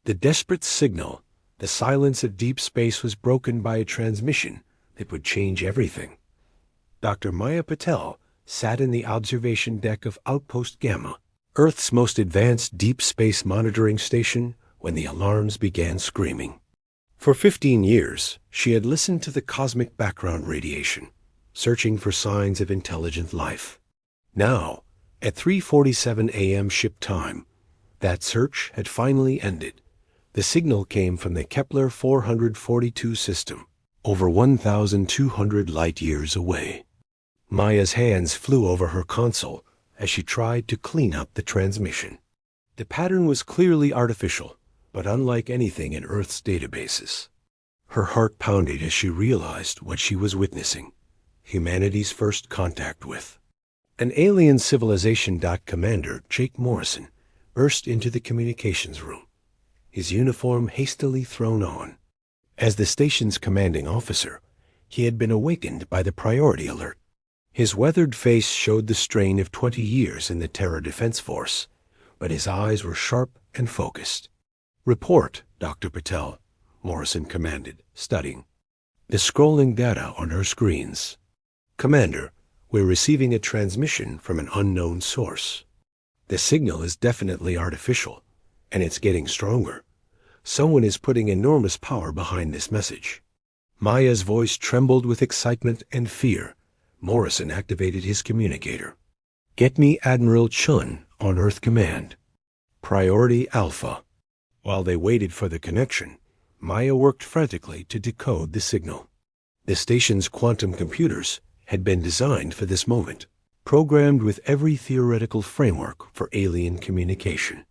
The desperate signal, the silence of deep space was broken by a transmission that would change everything. Dr. Maya Patel sat in the observation deck of Outpost Gamma, Earth's most advanced deep space monitoring station, when the alarms began screaming. For 15 years, she had listened to the cosmic background radiation, searching for signs of intelligent life. Now, at 3:47 a.m. ship time, that search had finally ended. The signal came from the Kepler 442 system, over 1,200 light-years away. Maya's hands flew over her console as she tried to clean up the transmission. The pattern was clearly artificial, but unlike anything in Earth's databases. Her heart pounded as she realized what she was witnessing: humanity's first contact with an alien civilization. Commander Jake Morrison burst into the communications room, his uniform hastily thrown on. As the station's commanding officer, he had been awakened by the priority alert. His weathered face showed the strain of 20 years in the Terra Defense Force, but his eyes were sharp and focused. "Report, Dr. Patel," Morrison commanded, studying the scrolling data on her screens. "Commander, we're receiving a transmission from an unknown source. The signal is definitely artificial, and it's getting stronger. Someone is putting enormous power behind this message." Maya's voice trembled with excitement and fear. Morrison activated his communicator. "Get me Admiral Chun on Earth Command. Priority Alpha." While they waited for the connection, Maya worked frantically to decode the signal. The station's quantum computers had been designed for this moment, programmed with every theoretical framework for alien communication.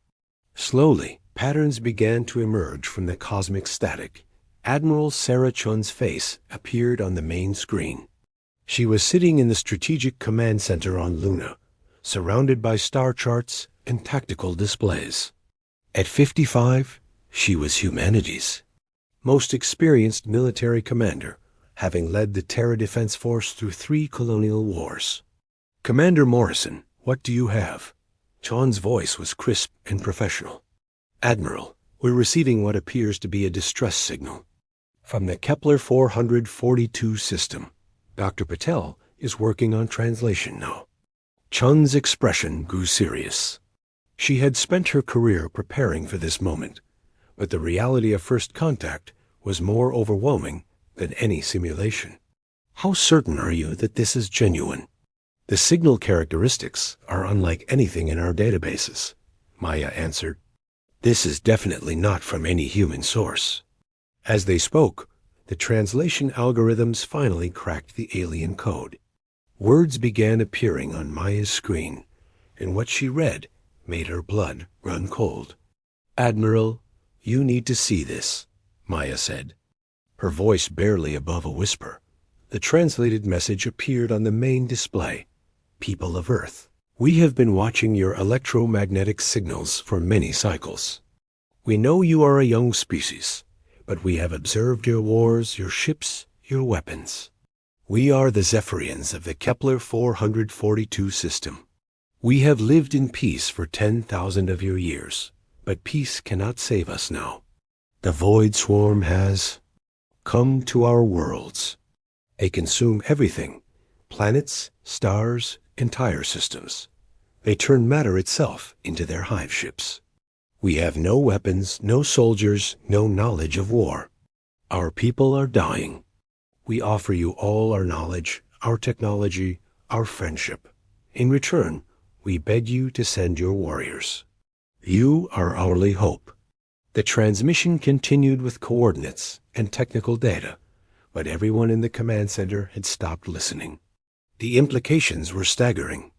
Slowly, patterns began to emerge from the cosmic static. Admiral Sarah Chun's face appeared on the main screen. She was sitting in the Strategic Command Center on Luna, surrounded by star charts and tactical displays. At 55, she was humanity's most experienced military commander, having led the Terra Defense Force through 3 colonial wars. "Commander Morrison, what do you have?" Chun's voice was crisp and professional. "Admiral, we're receiving what appears to be a distress signal from the Kepler 442 system. Dr. Patel is working on translation now." Chun's expression grew serious. She had spent her career preparing for this moment, but the reality of first contact was more overwhelming than any simulation. "How certain are you that this is genuine?" "The signal characteristics are unlike anything in our databases," Maya answered. "This is definitely not from any human source." As they spoke, the translation algorithms finally cracked the alien code. Words began appearing on Maya's screen, and what she read made her blood run cold. "Admiral, you need to see this," Maya said, her voice barely above a whisper. The translated message appeared on the main display. "People of Earth, we have been watching your electromagnetic signals for many cycles. We know you are a young species, but we have observed your wars, your ships, your weapons. We are the Zephyrians of the Kepler 442 system. We have lived in peace for 10,000 of your years, but peace cannot save us now. The Void Swarm has come to our worlds. They consume everything: planets, stars, entire systems. They turn matter itself into their hive ships. We have no weapons, no soldiers, no knowledge of war. Our people are dying. We offer you all our knowledge, our technology, our friendship. In return, we beg you to send your warriors. You are our only hope." The transmission continued with coordinates and technical data, but everyone in the command center had stopped listening. The implications were staggering.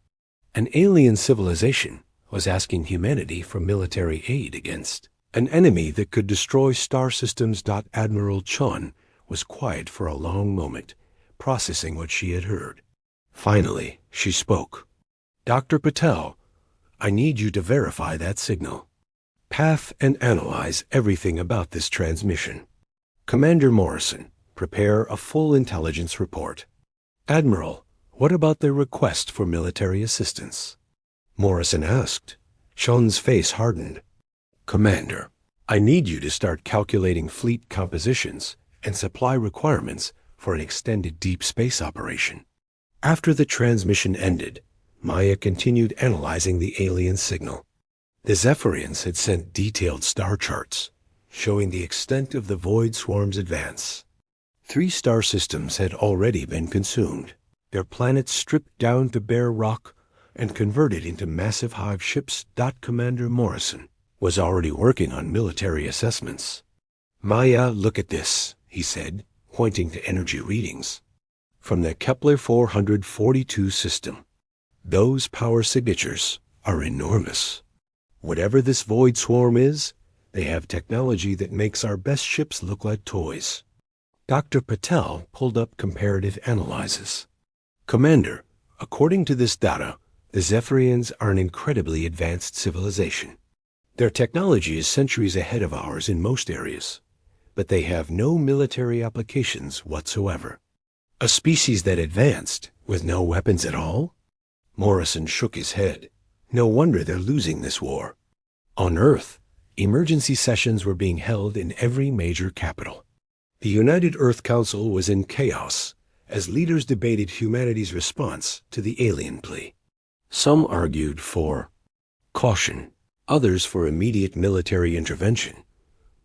An alien civilization was asking humanity for military aid against an enemy that could destroy star systems. Admiral Chun was quiet for a long moment, processing what she had heard. Finally, she spoke. "Dr. Patel, I need you to verify that signal. Path and analyze everything about this transmission. Commander Morrison, prepare a full intelligence report." "Admiral, what about their request for military assistance?" Morrison asked. Chun's face hardened. "Commander, I need you to start calculating fleet compositions and supply requirements for an extended deep space operation. After the transmission ended, Maya continued analyzing the alien signal. The Zephyrians had sent detailed star charts, showing the extent of the void swarm's advance. 3 star systems had already been consumed, their planets stripped down to bare rock and converted into massive hive ships. Commander Morrison was already working on military assessments. Maya, look at this, he said, pointing to energy readings from the Kepler 442 system. Those power signatures are enormous. Whatever this void swarm is, they have technology that makes our best ships look like toys. Dr. Patel pulled up comparative analyses. Commander, according to this data, the Zephyrians are an incredibly advanced civilization. Their technology is centuries ahead of ours in most areas, but they have no military applications whatsoever. A species that advanced with no weapons at all? Morrison shook his head. No wonder they're losing this war. On Earth, emergency sessions were being held in every major capital. The United Earth Council was in chaos as leaders debated humanity's response to the alien plea. Some argued for caution, others for immediate military intervention.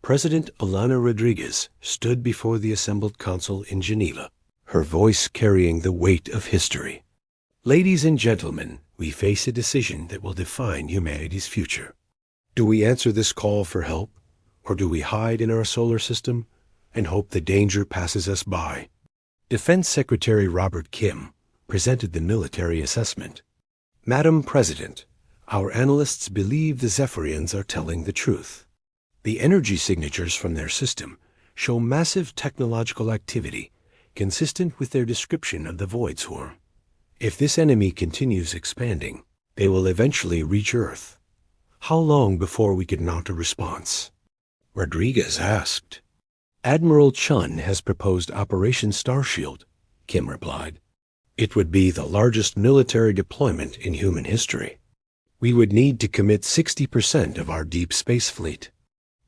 President Alana Rodriguez stood before the assembled council in Geneva, her voice carrying the weight of history. Ladies and gentlemen, we face a decision that will define humanity's future. Do we answer this call for help, or do we hide in our solar system and hope the danger passes us by? Defense Secretary Robert Kim presented the military assessment. Madam President, our analysts believe the Zephyrians are telling the truth. The energy signatures from their system show massive technological activity consistent with their description of the void swarm. If this enemy continues expanding, they will eventually reach Earth. How long before we could mount a response? Rodriguez asked. Admiral Chun has proposed Operation Starshield, Kim replied. It would be the largest military deployment in human history. We would need to commit 60% of our deep space fleet.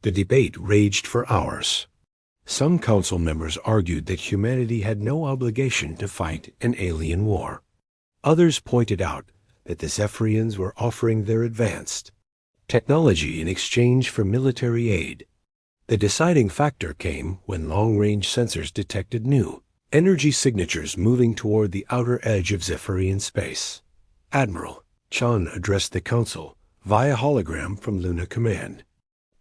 The debate raged for hours. Some council members argued that humanity had no obligation to fight an alien war. Others pointed out that the Zephyrians were offering their advanced technology in exchange for military aid. The deciding factor came when long-range sensors detected new energy signatures moving toward the outer edge of Zephyrian space. Admiral Chun addressed the council via hologram from Luna Command.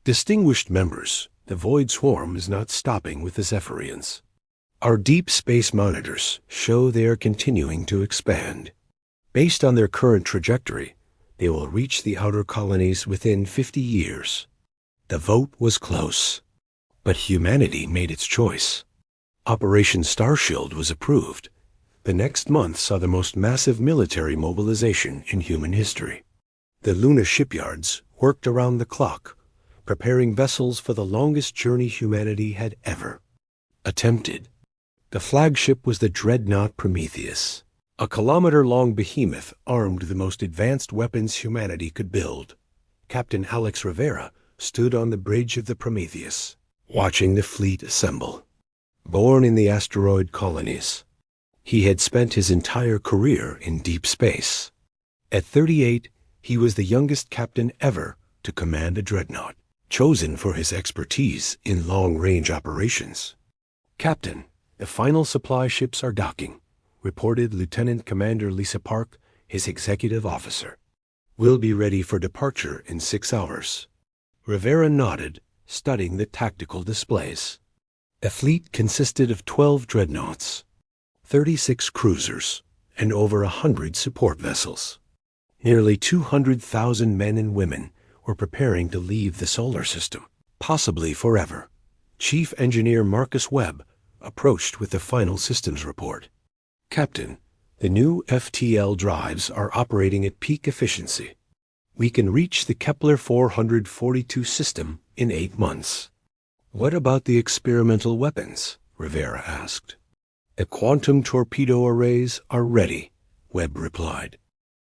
Distinguished members, the void swarm is not stopping with the Zephyrians. Our deep space monitors show they are continuing to expand. Based on their current trajectory, they will reach the outer colonies within 50 years. The vote was close, but humanity made its choice. Operation Starshield was approved. The next month saw the most massive military mobilization in human history. The Luna shipyards worked around the clock, preparing vessels for the longest journey humanity had ever attempted. The flagship was the dreadnought Prometheus, a kilometer-long behemoth armed with the most advanced weapons humanity could build. Captain Alex Rivera stood on the bridge of the Prometheus, watching the fleet assemble. Born in the asteroid colonies, he had spent his entire career in deep space. At 38, he was the youngest captain ever to command a dreadnought, chosen for his expertise in long-range operations. Captain, the final supply ships are docking, reported Lieutenant Commander Lisa Park, his executive officer. We'll be ready for departure in 6 hours. Rivera nodded, studying the tactical displays. The fleet consisted of 12 dreadnoughts, 36 cruisers, and over 100 support vessels. Nearly 200,000 men and women were preparing to leave the solar system, possibly forever. Chief Engineer Marcus Webb approached with the final systems report. Captain, the new FTL drives are operating at peak efficiency. We can reach the Kepler 442 system in 8 months. What about the experimental weapons? Rivera asked. The quantum torpedo arrays are ready, Webb replied.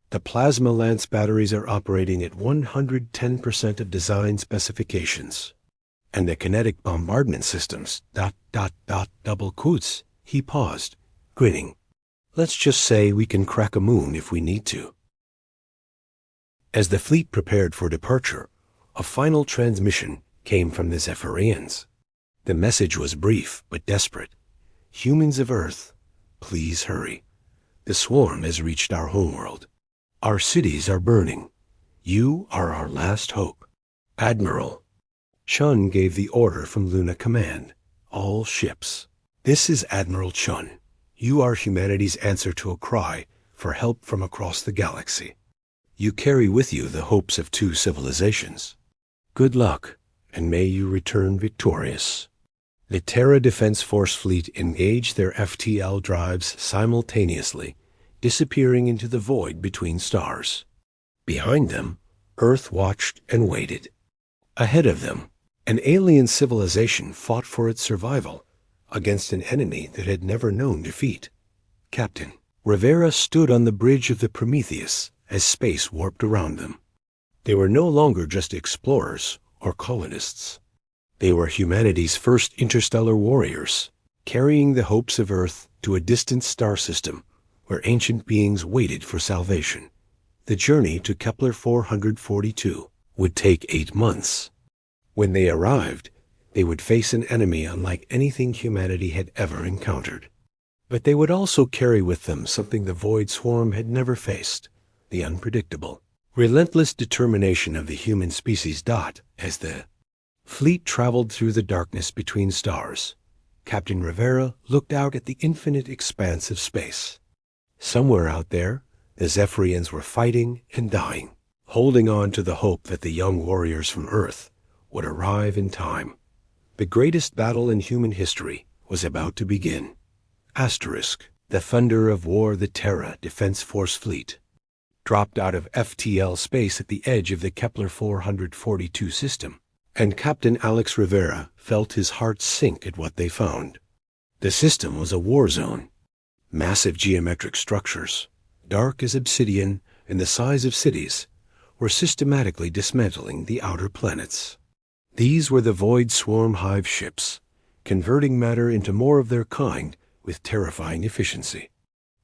The plasma lance batteries are operating at 110% of design specifications. And the kinetic bombardment systems, ... double quotes. He paused, grinning. Let's just say we can crack a moon if we need to. As the fleet prepared for departure, a final transmission came from the Zephyrians. The message was brief but desperate. Humans of Earth, please hurry. The swarm has reached our homeworld. Our cities are burning. You are our last hope. Admiral. Chun gave the order from Luna Command. All ships. This is Admiral Chun. You are humanity's answer to a cry for help from across the galaxy. You carry with you the hopes of 2 civilizations. Good luck, and may you return victorious. The Terra Defense Force fleet engaged their FTL drives simultaneously, disappearing into the void between stars. Behind them, Earth watched and waited. Ahead of them, an alien civilization fought for its survival against an enemy that had never known defeat. Captain Rivera stood on the bridge of the Prometheus as space warped around them. They were no longer just explorers or colonists. They were humanity's first interstellar warriors, carrying the hopes of Earth to a distant star system where ancient beings waited for salvation. The journey to Kepler 442 would take 8 months. When they arrived, they would face an enemy unlike anything humanity had ever encountered. But they would also carry with them something the Void Swarm had never faced, the unpredictable, relentless determination of the human species. As the fleet traveled through the darkness between stars, Captain Rivera looked out at the infinite expanse of space. Somewhere out there, the Zephyrians were fighting and dying, holding on to the hope that the young warriors from Earth would arrive in time. The greatest battle in human history was about to begin. The thunder of war. The Terra Defense Force fleet dropped out of FTL space at the edge of the Kepler 442 system, and Captain Alex Rivera felt his heart sink at what they found. The system was a war zone. Massive geometric structures, dark as obsidian and the size of cities, were systematically dismantling the outer planets. These were the Void Swarm hive ships, converting matter into more of their kind with terrifying efficiency.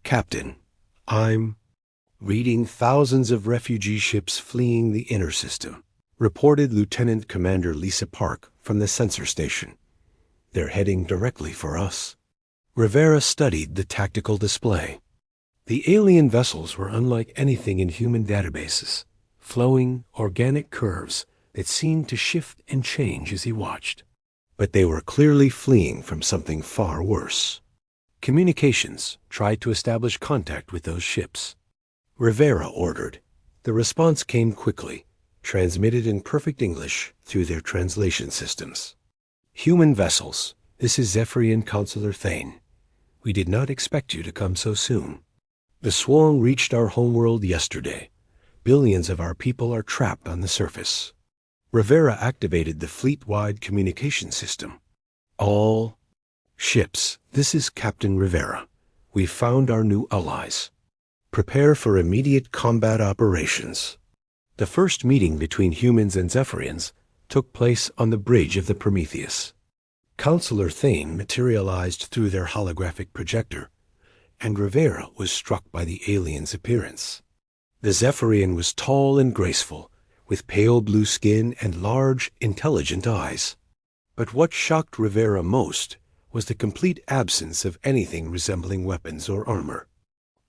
Captain, I'm reading thousands of refugee ships fleeing the inner system, reported Lieutenant Commander Lisa Park from the sensor station. They're heading directly for us. Rivera studied the tactical display. The alien vessels were unlike anything in human databases, flowing, organic curves that seemed to shift and change as he watched. But they were clearly fleeing from something far worse. Communications tried to establish contact with those ships. Rivera ordered. The response came quickly, transmitted in perfect English through their translation systems. Human vessels, this is Zephyrian Counselor Thane. We did not expect you to come so soon. The swarm reached our homeworld yesterday. Billions of our people are trapped on the surface. Rivera activated the fleet-wide communication system. All ships, this is Captain Rivera. We've found our new allies. Prepare for immediate combat operations. The first meeting between humans and Zephyrians took place on the bridge of the Prometheus. Counselor Thane materialized through their holographic projector, and Rivera was struck by the alien's appearance. The Zephyrian was tall and graceful, with pale blue skin and large, intelligent eyes. But what shocked Rivera most was the complete absence of anything resembling weapons or armor.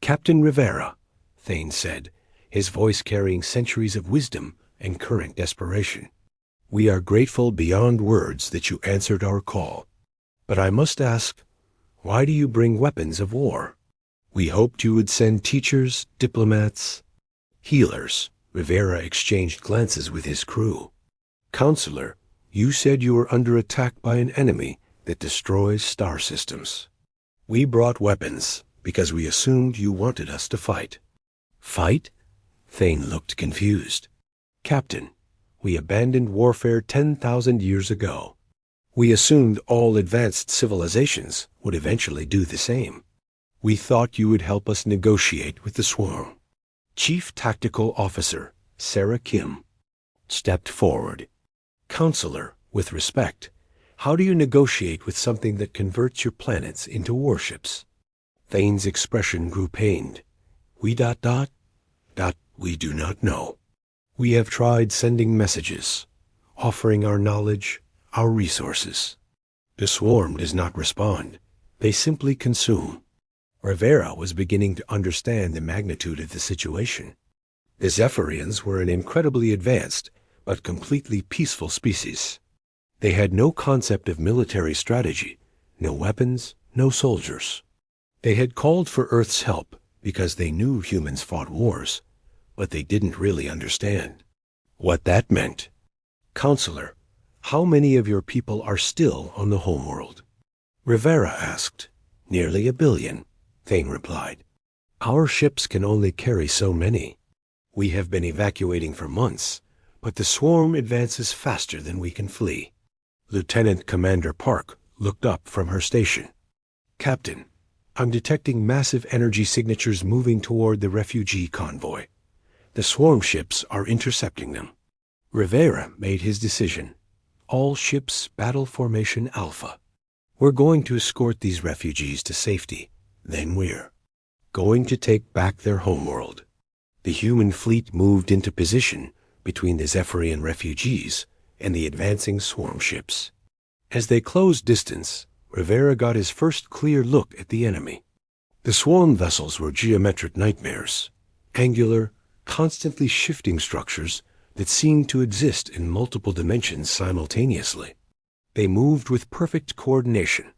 Captain Rivera, Thane said, his voice carrying centuries of wisdom and current desperation. We are grateful beyond words that you answered our call. But I must ask, why do you bring weapons of war? We hoped you would send teachers, diplomats, healers. Rivera exchanged glances with his crew. Counselor, you said you were under attack by an enemy that destroys star systems. We brought weapons because we assumed you wanted us to fight. Fight? Thane looked confused. Captain, we abandoned warfare 10,000 years ago. We assumed all advanced civilizations would eventually do the same. We thought you would help us negotiate with the swarm. Chief Tactical Officer Sarah Kim stepped forward. Counselor, With respect, how do you negotiate with something that converts your planets into warships? Thane's expression grew pained. We ... we do not know. We have tried sending messages, offering our knowledge, our resources. The swarm does not respond. They simply consume. Rivera was beginning to understand the magnitude of the situation. The Zephyrians were an incredibly advanced, but completely peaceful species. They had no concept of military strategy, no weapons, no soldiers. They had called for Earth's help because they knew humans fought wars, but they didn't really understand what that meant. Counselor, how many of your people are still on the homeworld? Rivera asked. Nearly 1 billion, Thane replied. Our ships can only carry so many. We have been evacuating for months, but the swarm advances faster than we can flee. Lieutenant Commander Park looked up from her station. Captain, I'm detecting massive energy signatures moving toward the refugee convoy. The swarm ships are intercepting them. Rivera made his decision. All ships battle formation Alpha. We're going to escort these refugees to safety. Then we're going to take back their homeworld. The human fleet moved into position between the Zephyrian refugees and the advancing swarm ships. As they closed distance, Rivera got his first clear look at the enemy. The swarm vessels were geometric nightmares, angular, constantly shifting structures that seemed to exist in multiple dimensions simultaneously. They moved with perfect coordination,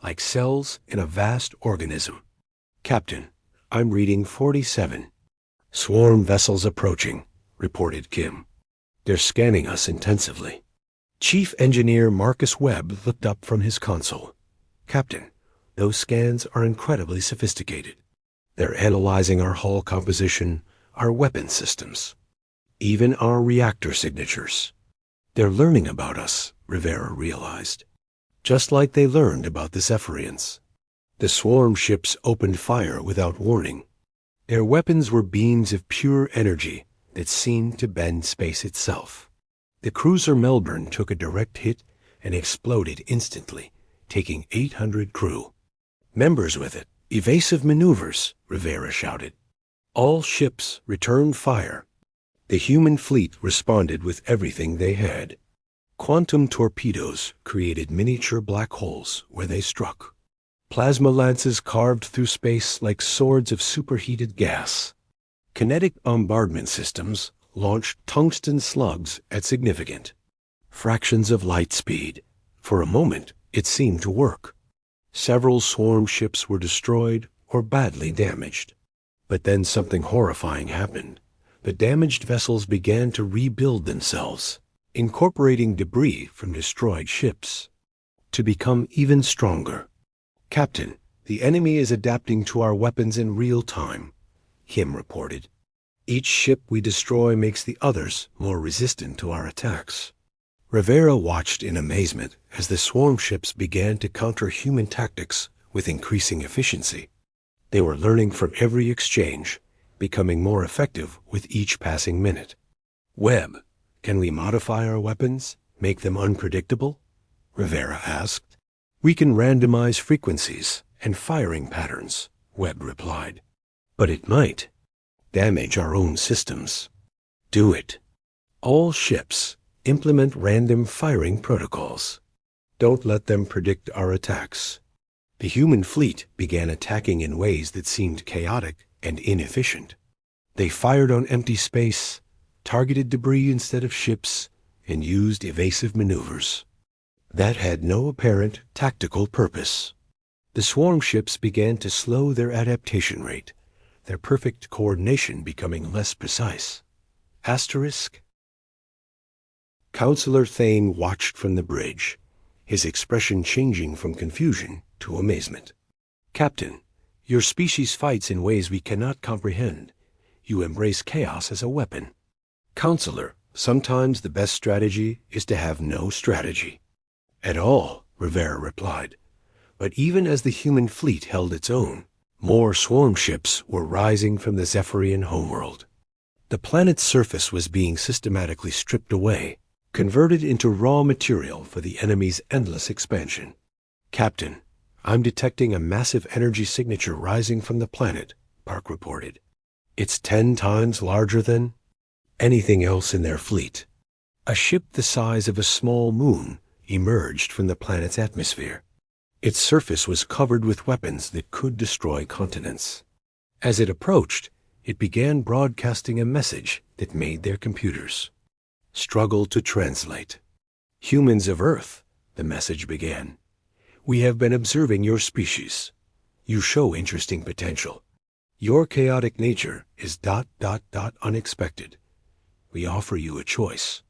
like cells in a vast organism. Captain, I'm reading 47. Swarm vessels approaching, reported Kim. They're scanning us intensively. Chief Engineer Marcus Webb looked up from his console. Captain, those scans are incredibly sophisticated. They're analyzing our hull composition, our weapon systems, even our reactor signatures. They're learning about us, Rivera realized, just like they learned about the Zephyrians. The swarm ships opened fire without warning. Their weapons were beams of pure energy that seemed to bend space itself. The cruiser Melbourne took a direct hit and exploded instantly, taking 800 crew. Members with it, evasive maneuvers, Rivera shouted. All ships returned fire. The human fleet responded with everything they had. Quantum torpedoes created miniature black holes where they struck. Plasma lances carved through space like swords of superheated gas. Kinetic bombardment systems launched tungsten slugs at significant fractions of light speed. For a moment, it seemed to work. Several swarm ships were destroyed or badly damaged. But then something horrifying happened. The damaged vessels began to rebuild themselves, incorporating debris from destroyed ships, to become even stronger. Captain, the enemy is adapting to our weapons in real time, Kim reported. Each ship we destroy makes the others more resistant to our attacks. Rivera watched in amazement as the swarm ships began to counter human tactics with increasing efficiency. They were learning from every exchange, becoming more effective with each passing minute. Webb, can we modify our weapons, make them unpredictable? Rivera asked. We can randomize frequencies and firing patterns, Webb replied. But it might damage our own systems. Do it. All ships implement random firing protocols. Don't let them predict our attacks. The human fleet began attacking in ways that seemed chaotic and inefficient. They fired on empty space, targeted debris instead of ships, and used evasive maneuvers that had no apparent tactical purpose. The swarm ships began to slow their adaptation rate, their perfect coordination becoming less precise. Asterisk. Counselor Thane watched from the bridge, his expression changing from confusion to amazement. Captain, your species fights in ways we cannot comprehend. You embrace chaos as a weapon. Counselor, sometimes the best strategy is to have no strategy at all, Rivera replied. But even as the human fleet held its own, more swarm ships were rising from the Zephyrian homeworld. The planet's surface was being systematically stripped away, converted into raw material for the enemy's endless expansion. "Captain, I'm detecting a massive energy signature rising from the planet," Park reported. "It's 10 times larger than anything else in their fleet." A ship the size of a small moon emerged from the planet's atmosphere. Its surface was covered with weapons that could destroy continents. As it approached, it began broadcasting a message that made their computers struggle to translate. "Humans of Earth," the message began, "we have been observing your species. You show interesting potential. Your chaotic nature is ... unexpected. We offer you a choice.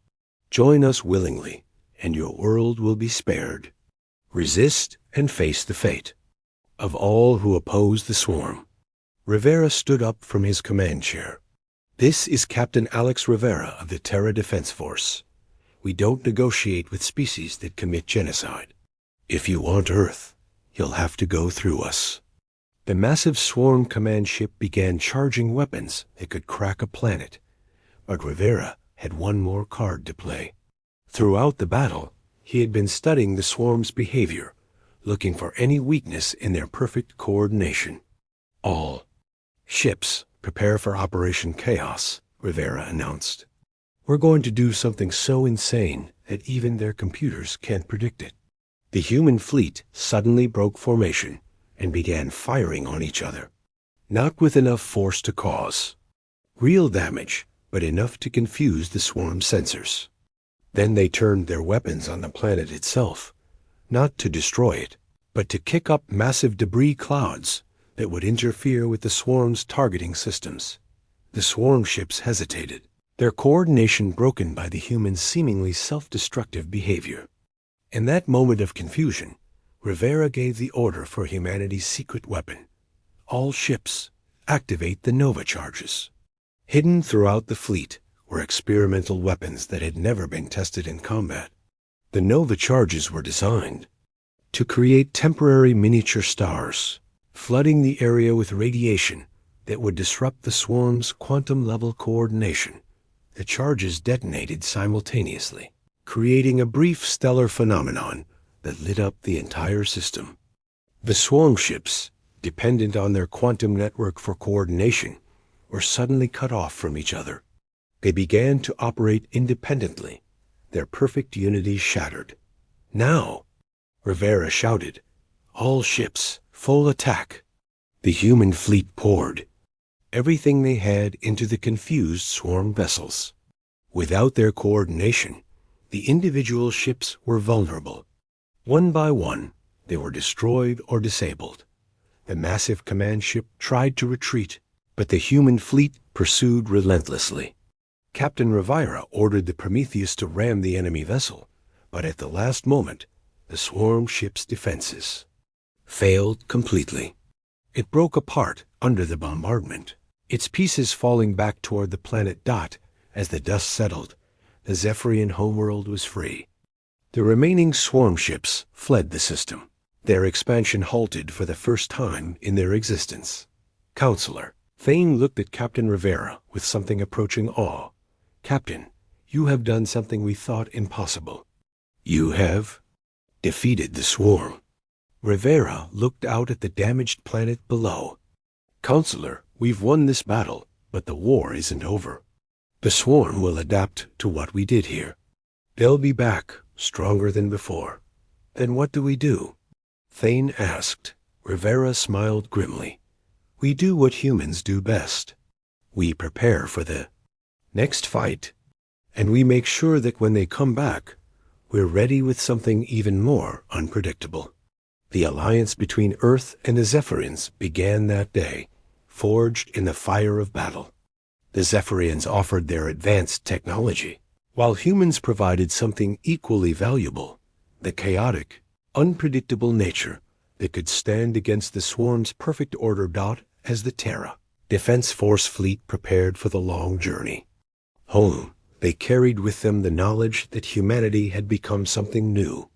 Join us willingly, and your world will be spared. Resist and face the fate of all who oppose the swarm." Rivera stood up from his command chair. "This is Captain Alex Rivera of the Terra Defense Force. We don't negotiate with species that commit genocide. If you want Earth, you'll have to go through us." The massive swarm command ship began charging weapons that could crack a planet. But Rivera had one more card to play. Throughout the battle, he had been studying the swarm's behavior, looking for any weakness in their perfect coordination. "All ships, prepare for Operation Chaos," Rivera announced. "We're going to do something so insane that even their computers can't predict it." The human fleet suddenly broke formation and began firing on each other. Not with enough force to cause real damage, but enough to confuse the swarm sensors. Then they turned their weapons on the planet itself, not to destroy it, but to kick up massive debris clouds that would interfere with the swarm's targeting systems. The swarm ships hesitated, their coordination broken by the humans' seemingly self-destructive behavior. In that moment of confusion, Rivera gave the order for humanity's secret weapon. "All ships, activate the Nova charges." Hidden throughout the fleet were experimental weapons that had never been tested in combat. The Nova charges were designed to create temporary miniature stars, flooding the area with radiation that would disrupt the swarm's quantum-level coordination. The charges detonated simultaneously, creating a brief stellar phenomenon that lit up the entire system. The swarm ships, dependent on their quantum network for coordination, were suddenly cut off from each other. They began to operate independently, their perfect unity shattered. "Now!" Rivera shouted. "All ships, full attack!" The human fleet poured everything they had into the confused swarm vessels. Without their coordination, the individual ships were vulnerable. One by one, they were destroyed or disabled. The massive command ship tried to retreat, but the human fleet pursued relentlessly. Captain Rivera ordered the Prometheus to ram the enemy vessel, but at the last moment, the swarm ship's defenses failed completely. It broke apart under the bombardment, its pieces falling back toward the planet Dot. As the dust settled, the Zephyrian homeworld was free. The remaining swarm ships fled the system. Their expansion halted for the first time in their existence. "Counselor," Thane looked at Captain Rivera with something approaching awe. "Captain, you have done something we thought impossible. You have defeated the swarm." Rivera looked out at the damaged planet below. "Counselor, we've won this battle, but the war isn't over. The swarm will adapt to what we did here. They'll be back, stronger than before. Then what do we do?" Thane asked. Rivera smiled grimly. "We do what humans do best. We prepare for the next fight, and we make sure that when they come back, we're ready with something even more unpredictable." The alliance between Earth and the Zephyrians began that day, forged in the fire of battle. The Zephyrians offered their advanced technology, while humans provided something equally valuable: the chaotic, unpredictable nature that could stand against the swarm's perfect order. As the Terra Defense Force fleet prepared for the long journey home, they carried with them the knowledge that humanity had become something new.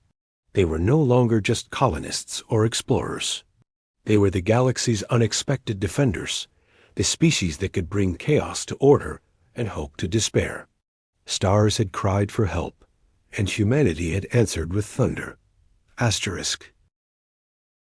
They were no longer just colonists or explorers. They were the galaxy's unexpected defenders, the species that could bring chaos to order and hope to despair. Stars had cried for help, and humanity had answered with thunder. Asterisk.